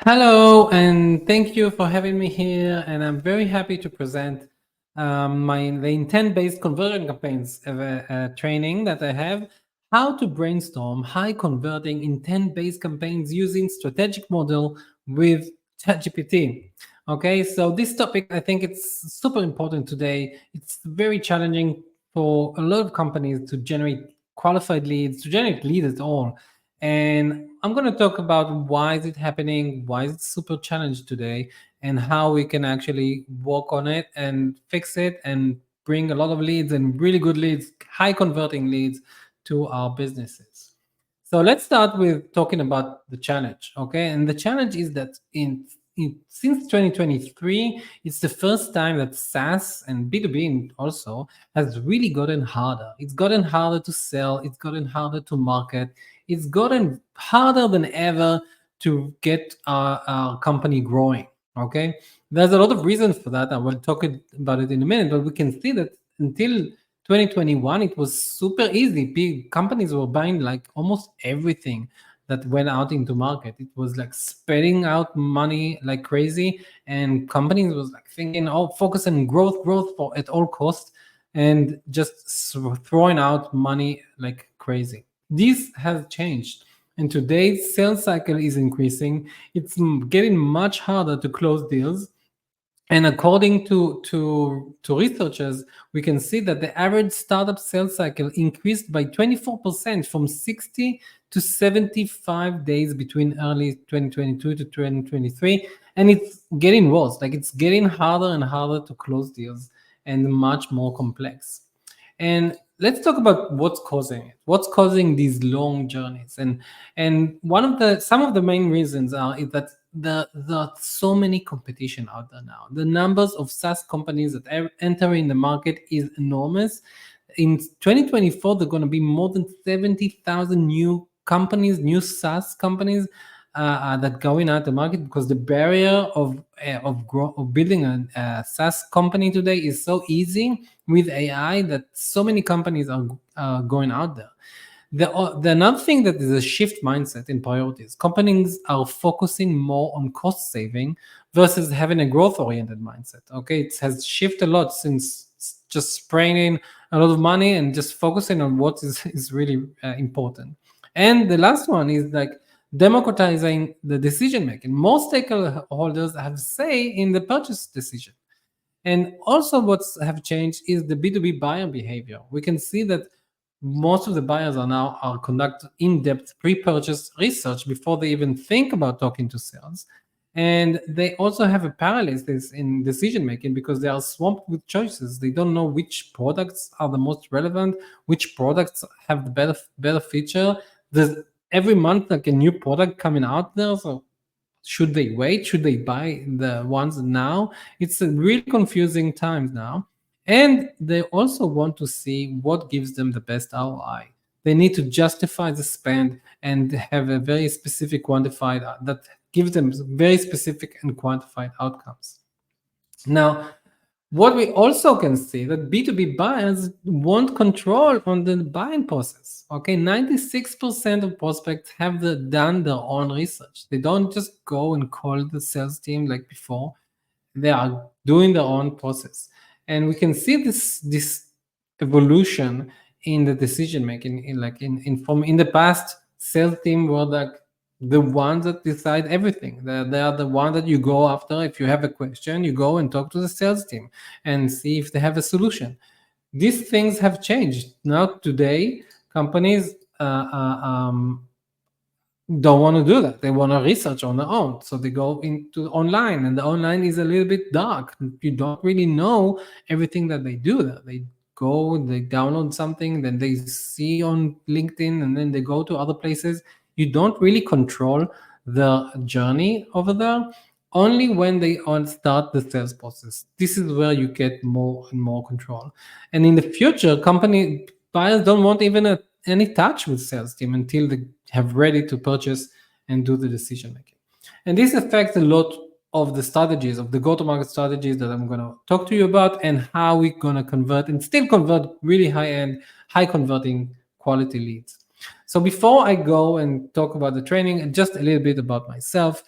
Hello, and thank you for having me here. And I'm very happy to present the intent-based conversion campaigns training that I have. How to brainstorm high converting intent-based campaigns using strategic model with ChatGPT. Okay, so this topic, I think it's super important today. It's very challenging for a lot of companies to generate qualified leads, to generate leads at all. And I'm going to talk about why is it happening, why is it super challenged today, and how we can actually work on it and fix it and bring a lot of leads and really good leads, high converting leads to our businesses. So let's start with talking about the challenge, okay? And the challenge is that since 2023, it's the first time that SaaS and B2B also has really gotten harder. It's gotten harder to sell, it's gotten harder to market, it's gotten harder than ever to get our company growing. Okay, there's a lot of reasons for that. I will talk about it in a minute, but we can see that until 2021, it was super easy. Big companies were buying like almost everything that went out into market. It was like spreading out money like crazy, and companies was like thinking, oh, focus on growth for at all costs, and just throwing out money like crazy. This has changed, and today's sales cycle is increasing. It's getting much harder to close deals. And according to researchers, we can see that the average startup sales cycle increased by 24% from 60 to 75 days between early 2022 to 2023. And it's getting worse. Like it's getting harder and harder to close deals and much more complex. And let's talk about what's causing it. What's causing these long journeys? And some of the main reasons is that there are so many competition out there now. The numbers of SaaS companies that are entering the market is enormous. In 2024, there are going to be more than 70,000 new companies, new SaaS companies that going out the market, because the barrier of building a SaaS company today is so easy with AI that so many companies are going out there. The another thing that is a shift mindset in priorities. Companies are focusing more on cost saving versus having a growth oriented mindset. Okay, it has shifted a lot since just spraying in a lot of money and just focusing on what is really important. And the last one is like democratizing the decision making. Most stakeholders have say in the purchase decision. And also what's have changed is the B2B buyer behavior. We can see that most of the buyers are conduct in-depth pre-purchase research before they even think about talking to sales. And they also have a paralysis in decision making because they are swamped with choices. They don't know which products are the most relevant, which products have the better feature. There's every month like a new product coming out there. So should they wait? Should they buy the ones now? It's a really confusing time now. And they also want to see what gives them the best ROI. They need to justify the spend and have a very specific quantified that gives them very specific and quantified outcomes. Now, what we also can see that B2B buyers want control on the buying process. Okay, 96% of prospects have done their own research. They don't just go and call the sales team like before. They are doing their own process. And we can see this evolution in the decision making in the past. Sales team were like the ones that decide everything. They are the one that you go after. If you have a question, you go and talk to the sales team and see if they have a solution. These things have changed. Now today, companies don't want to do that. They want to research on their own. So they go into online, and the online is a little bit dark. You don't really know everything that they do there. They go, they download something, then they see on LinkedIn, and then they go to other places. You don't really control the journey over there. Only when they start the sales process. This is where you get more and more control. And in the future, company buyers don't want even any touch with sales team until they have ready to purchase and do the decision making. And this affects a lot of the strategies, of the go-to-market strategies that I'm going to talk to you about, and how we're going to convert and still convert really high-end, high-converting quality leads. So before I go and talk about the training, just a little bit about myself.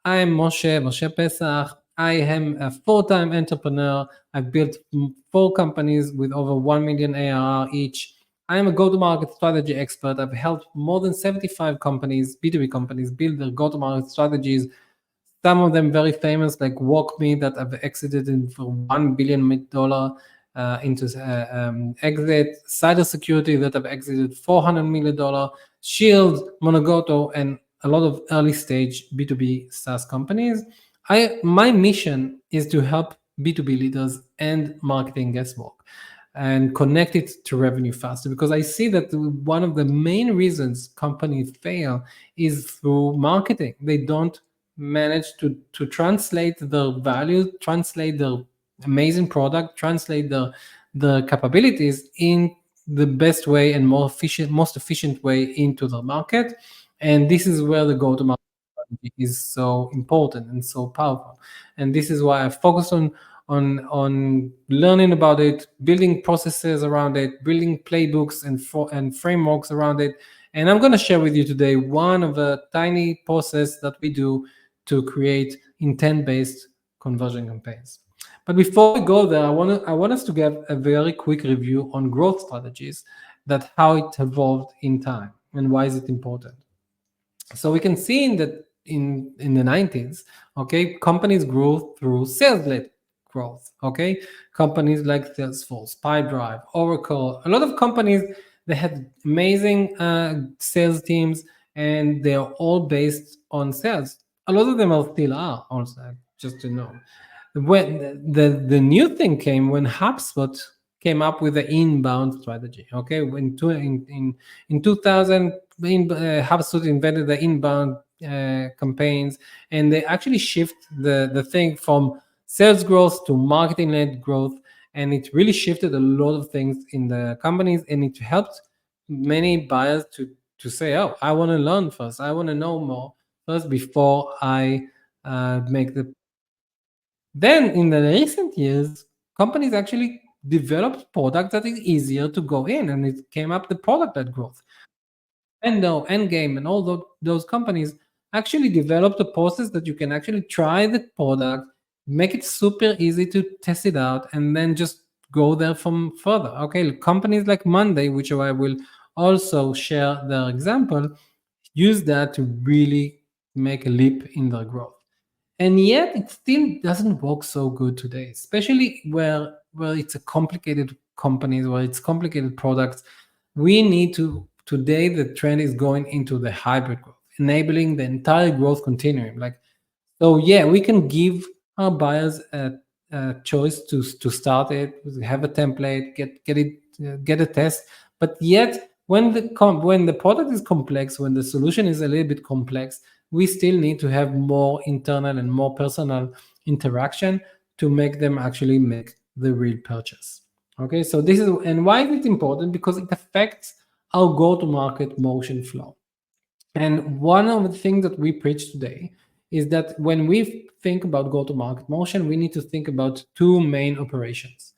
I'm Moshe Pesach. I am a full-time entrepreneur. I've built 4 companies with over 1 million ARR each. I am a go-to-market strategy expert. I've helped more than 75 companies, B2B companies, build their go-to-market strategies. Some of them very famous, like WalkMe, that have exited in for $1 billion into exit. Cybersecurity that have exited $400 million. Shield, Monogoto, and a lot of early stage B2B SaaS companies. My mission is to help B2B leaders and marketing guesswork and connect it to revenue faster, because I see that one of the main reasons companies fail is through marketing. They don't manage to translate the value, translate the amazing product, translate the capabilities in the best way and most efficient way into the market. And this is where the go-to-market strategy is so important and so powerful. And this is why I focus on learning about it, building processes around it, building playbooks and frameworks around it. And I'm going to share with you today one of the tiny process that we do to create intent-based conversion campaigns. But before we go there, I want us to give a very quick review on growth strategies, that how it evolved in time and why is it important. So we can see in the 90s, okay, companies grew through sales-led growth, okay? Companies like Salesforce, Pipedrive, Oracle, a lot of companies, they had amazing sales teams, and they are all based on sales. A lot of them are still are, also, just to know. When the new thing came, when HubSpot came up with the inbound strategy, okay? In 2000, HubSpot invented the inbound campaigns, and they actually shift the thing from sales growth to marketing-led growth, and it really shifted a lot of things in the companies, and it helped many buyers to say, oh, I want to learn first, I want to know more first before I make the. Then in the recent years, companies actually developed products that is easier to go in, and it came up the product-led growth. Endo, Endgame, and all those companies actually developed a process that you can actually try the product, make it super easy to test it out, and then just go there from further. Okay, companies like Monday, which I will also share their example, use that to really make a leap in their growth. And yet it still doesn't work so good today, especially where it's a complicated companies, where it's complicated products. We need to today, the trend is going into the hybrid growth, enabling the entire growth continuum. Like, so yeah, we can give our buyers a choice to start it, have a template, get it, get a test. But yet, when the product is complex, when the solution is a little bit complex, we still need to have more internal and more personal interaction to make them actually make the real purchase. Okay, so this is, and why is it important? Because it affects our go-to-market motion flow. And one of the things that we preach today is that when we think about go-to-market motion, we need to think about 2 main operations.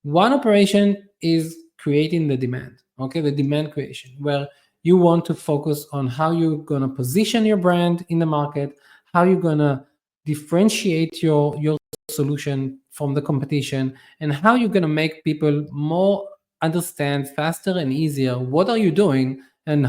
One operation is creating the demand, okay, the demand creation, where you want to focus on how you're going to position your brand in the market, how you're going to differentiate your solution from the competition, and how you're going to make people more understand faster and easier what are you doing and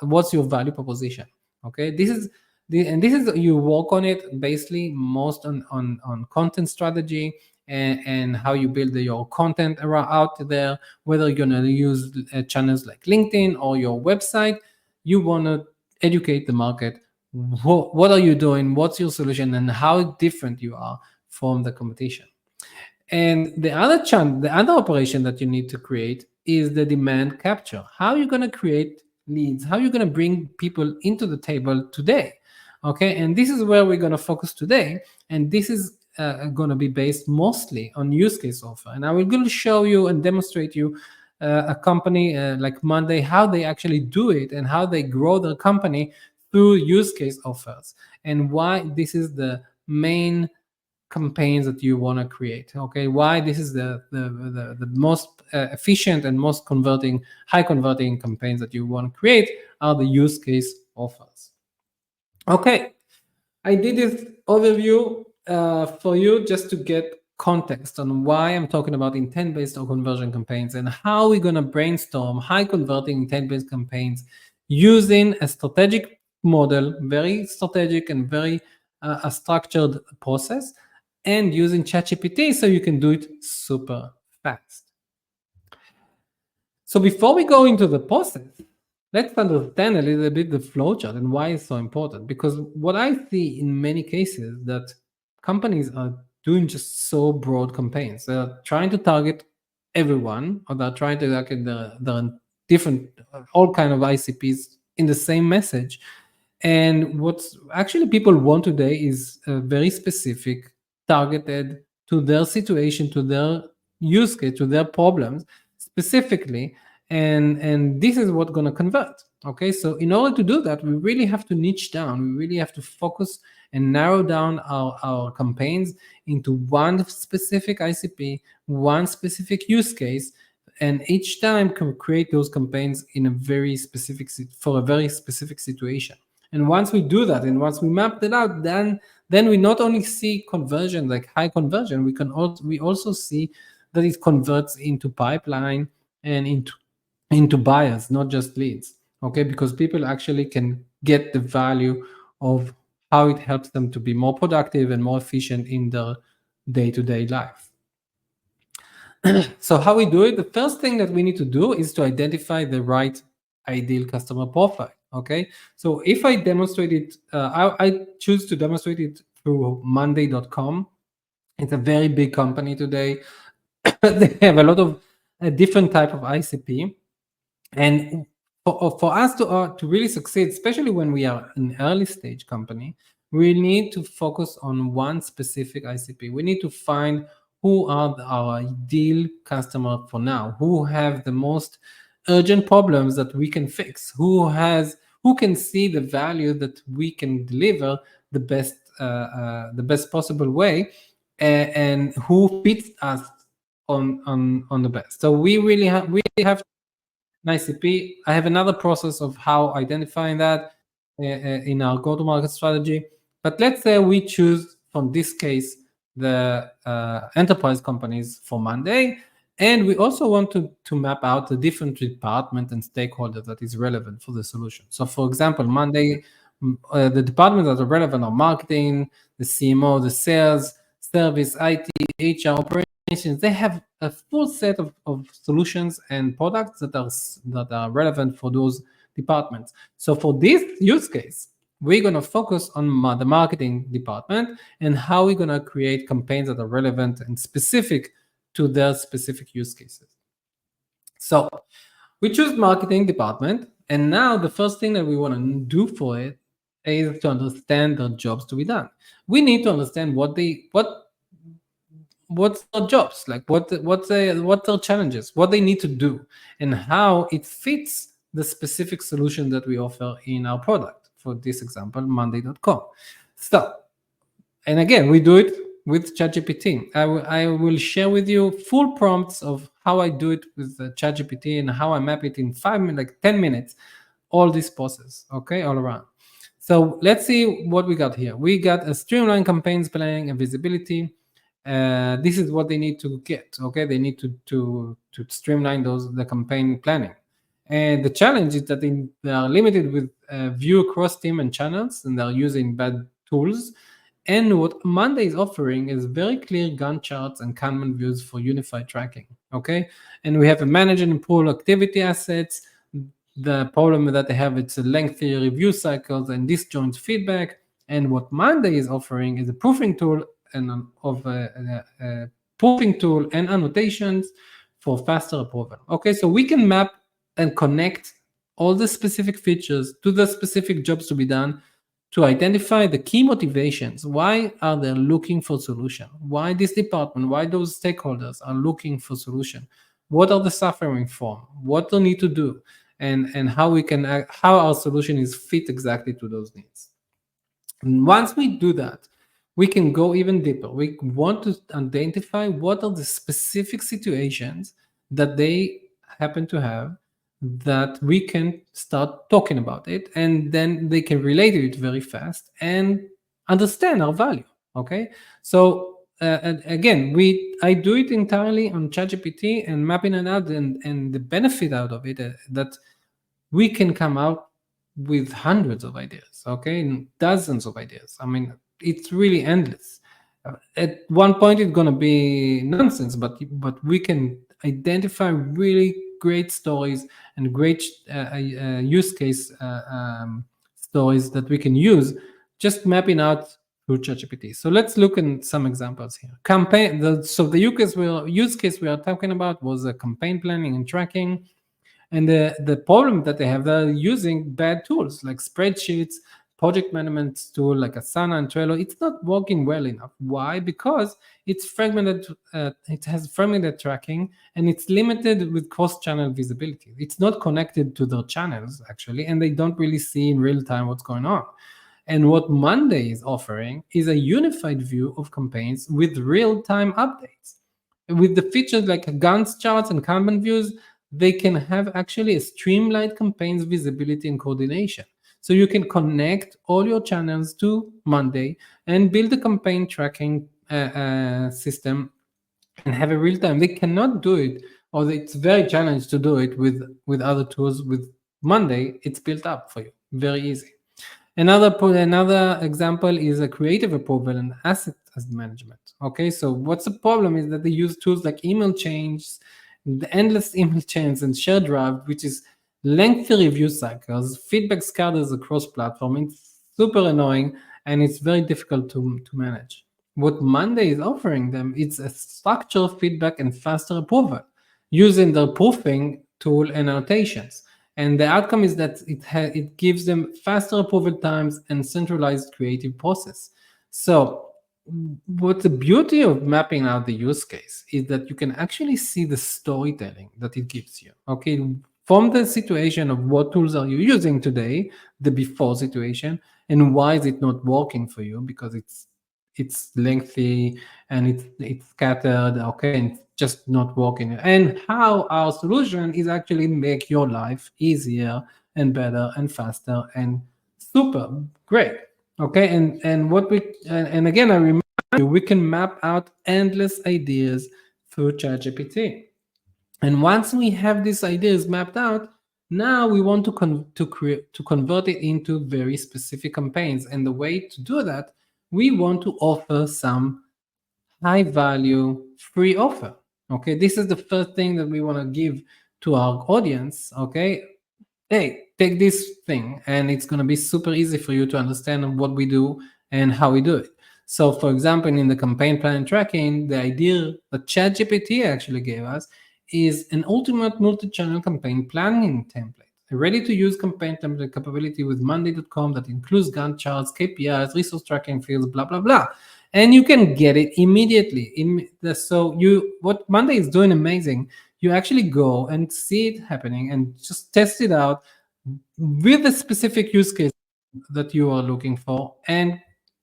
what's your value proposition. Okay, this is you work on it basically most on content strategy, and how you build your content out there, whether you're going to use channels like LinkedIn or your website. You want to educate the market. What are you doing, what's your solution, and how different you are from the competition. And the other operation that you need to create is the demand capture. How are you going to create leads? How are you going to bring people into the table today? Okay, and this is where we're going to focus today. And this is going to be based mostly on use case offer. And I will going to show you and demonstrate you a company like Monday, how they actually do it and how they grow their company through use case offers, and why this is the main campaigns that you want to create. Okay, why this is the most efficient and most high converting campaigns that you want to create are the use case offers. Okay, I did this overview for you just to get context on why I'm talking about intent-based or conversion campaigns and how we're going to brainstorm high converting intent-based campaigns using a strategic model, very strategic and very a structured process, and using ChatGPT so you can do it super fast. So before we go into the process, let's understand a little bit the flowchart and why it's so important. Because what I see in many cases that companies are doing just so broad campaigns. They're trying to target everyone, or they're trying to target the different, all kind of ICPs in the same message. And what's actually people want today is very specific, targeted to their situation, to their use case, to their problems specifically, and this is what's going to convert. Okay, so in order to do that, we really have to niche down. We really have to focus and narrow down our campaigns into one specific ICP, one specific use case, and each time can create those campaigns in a very specific for a very specific situation. And once we do that, and once we map it out, then we not only see conversion, like high conversion, we also see that it converts into pipeline and into buyers, not just leads. Okay, because people actually can get the value of how it helps them to be more productive and more efficient in their day-to-day life. So how we do it, the first thing that we need to do is to identify the right ideal customer profile. Okay, so if I demonstrate it, I choose to demonstrate it through monday.com. It's a very big company today. They have a lot of different type of ICP, and for us to really succeed, especially when we are an early stage company, we need to focus on one specific ICP. We need to find who are our ideal customer for now, who have the most urgent problems that we can fix, who can see the value that we can deliver the best possible way, and who fits us on the best. So we really have an ICP. I have another process of how identifying that in our go-to-market strategy. But let's say we choose, from this case, the enterprise companies for Monday, and we also want to map out the different department and stakeholders that is relevant for the solution. So, for example, Monday, the departments that are relevant are marketing, the CMO, the sales, service, IT, HR, operations. They have a full set of solutions and products that are relevant for those departments. So for this use case, we're going to focus on the marketing department and how we're going to create campaigns that are relevant and specific to their specific use cases. So we choose marketing department, and now the first thing that we want to do for it is to understand the jobs to be done. We need to understand what's their jobs, like what their challenges, what they need to do, and how it fits the specific solution that we offer in our product. For this example, monday.com. So, and again, we do it with ChatGPT. I will share with you full prompts of how I do it with ChatGPT and how I map it in 5 minutes, like 10 minutes, all this process, okay, all around. So let's see what we got here. We got a streamline campaigns planning and visibility. This is what they need to get. Okay, they need to streamline the campaign planning. And the challenge is that they are limited with view across team and channels, and they're using bad tools. And what Monday is offering is very clear Gantt charts and Kanban views for unified tracking. Okay, and we have a manage and improve activity assets. The problem that they have, it's a lengthy review cycles and disjoint feedback. And what Monday is offering is a proofing tool and proofing tool and annotations for faster approval. Okay, so we can map and connect all the specific features to the specific jobs to be done to identify the key motivations. Why are they looking for solution? Why this department? Why those stakeholders are looking for solution? What are they suffering from? What they need to do? And how we can how our solution is fit exactly to those needs. And once we do that, we can go even deeper. We want to identify what are the specific situations that they happen to have that we can start talking about it, and then they can relate to it very fast and understand our value. Okay, so and again, I do it entirely on ChatGPT and mapping it out, and the benefit out of it that we can come out with hundreds of ideas, okay, and dozens of ideas. I mean, it's really endless. At one point, it's gonna be nonsense, but we can identify really great stories and great use case stories that we can use, just mapping out through ChatGPT. So let's look at some examples here. So the use case we are talking about was campaign planning and tracking. And the problem that they have, they're using bad tools like spreadsheets, project management tool like Asana and Trello. It's not working well enough. Why? Because it's fragmented. It has fragmented tracking, and it's limited with cross-channel visibility. It's not connected to their channels actually, and they don't really see in real time what's going on. And what Monday is offering is a unified view of campaigns with real-time updates. With the features like Gantt charts and Kanban views, they can have actually a streamlined campaigns visibility and coordination. So you can connect all your channels to Monday and build a campaign tracking system and have a real time. They cannot do it, or it's very challenged to do it with other tools. With Monday, it's built up for you, very easy. Another example is a creative approval and asset management. Okay, so what's the problem is that they use tools like email chains, the endless email chains, and shared drive, which is lengthy review cycles, feedback scatters across platform. It's super annoying and it's very difficult to manage. What Monday is offering them, it's a structured feedback and faster approval using their proofing tool and annotations. And the outcome is that it gives them faster approval times and centralized creative process. So what the beauty of mapping out the use case is that you can actually see the storytelling that it gives you. Okay, from the situation of what tools are you using today, the before situation, and why is it not working for you, because it's lengthy and it's scattered, okay, and it's just not working, and how our solution is actually make your life easier and better and faster and super great. Okay, and what we and again, I remind you, we can map out endless ideas through ChatGPT. And once we have these ideas mapped out, now we want to convert it into very specific campaigns. And the way to do that, we want to offer some high value free offer. Okay, this is the first thing that we want to give to our audience. Okay, hey, take this thing, and it's going to be super easy for you to understand what we do and how we do it. So, for example, in the campaign plan tracking, the idea that ChatGPT actually gave us is an ultimate multi-channel campaign planning template, a ready-to-use campaign template capability with Monday.com that includes Gantt charts, KPIs, resource tracking fields, blah blah blah, and you can get it immediately. What Monday is doing amazing. You actually go and see it happening and just test it out with the specific use case that you are looking for, and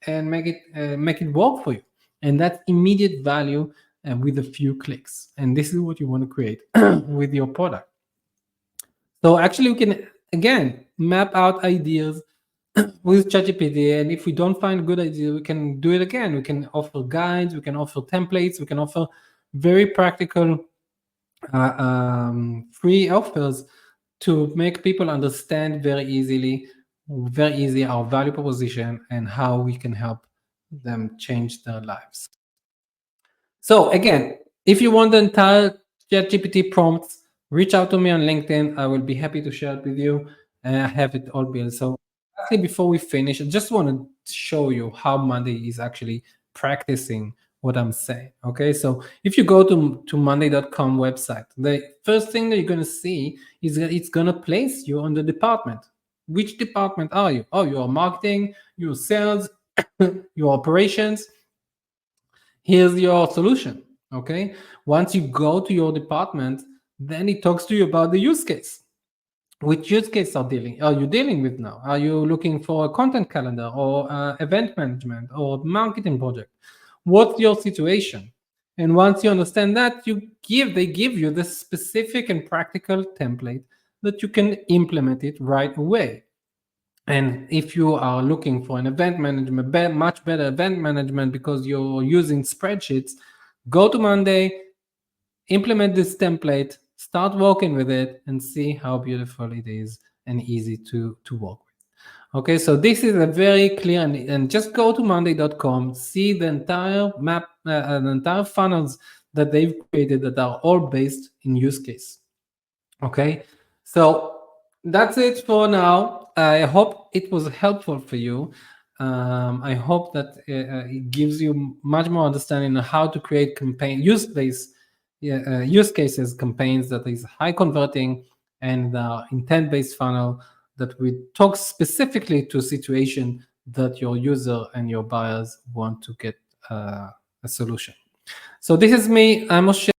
make it work for you, and that's immediate value with a few clicks. And this is what you want to create with your product. So actually we can again map out ideas with ChatGPT, and if we don't find a good idea, we can do it again. We can offer guides, we can offer templates, we can offer very practical free offers to make people understand very easy our value proposition and how we can help them change their lives. So again, if you want the entire ChatGPT prompts, reach out to me on LinkedIn. I will be happy to share it with you, and I have it all built. So actually, before we finish, I just want to show you how Monday is actually practicing what I'm saying. Okay, so if you go to monday.com website, the first thing that you're going to see is that it's going to place you on the department. Which department are you? Oh, you are marketing, your sales, your operations. Here's your solution. Okay, once you go to your department, then it talks to you about the use case. Which use case are you dealing with now? Are you looking for a content calendar or event management or marketing project? What's your situation? And once you understand that, they give you the specific and practical template that you can implement it right away. And if you are looking for an event management, much better event management because you're using spreadsheets, go to Monday, implement this template, start working with it, and see how beautiful it is and easy to work with. Okay, so this is a very clear, and just go to monday.com, see the entire map, the entire funnels that they've created that are all based in use case. Okay, so that's it for now. I hope it was helpful for you. I hope that it gives you much more understanding on how to create campaign use cases campaigns that is high converting and intent based funnel that we talk specifically to situation that your user and your buyers want to get a solution. So this is me. I'm Moshe.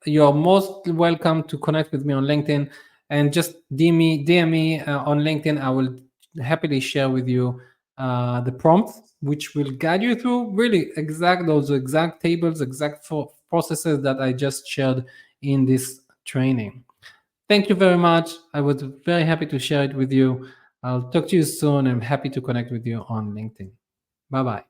You're most welcome to connect with me on LinkedIn, and just DM me on LinkedIn. I will happily share with you the prompts, which will guide you through really those exact tables, processes that I just shared in this training. Thank you very much. I was very happy to share it with you. I'll talk to you soon. I'm happy to connect with you on LinkedIn. Bye-bye.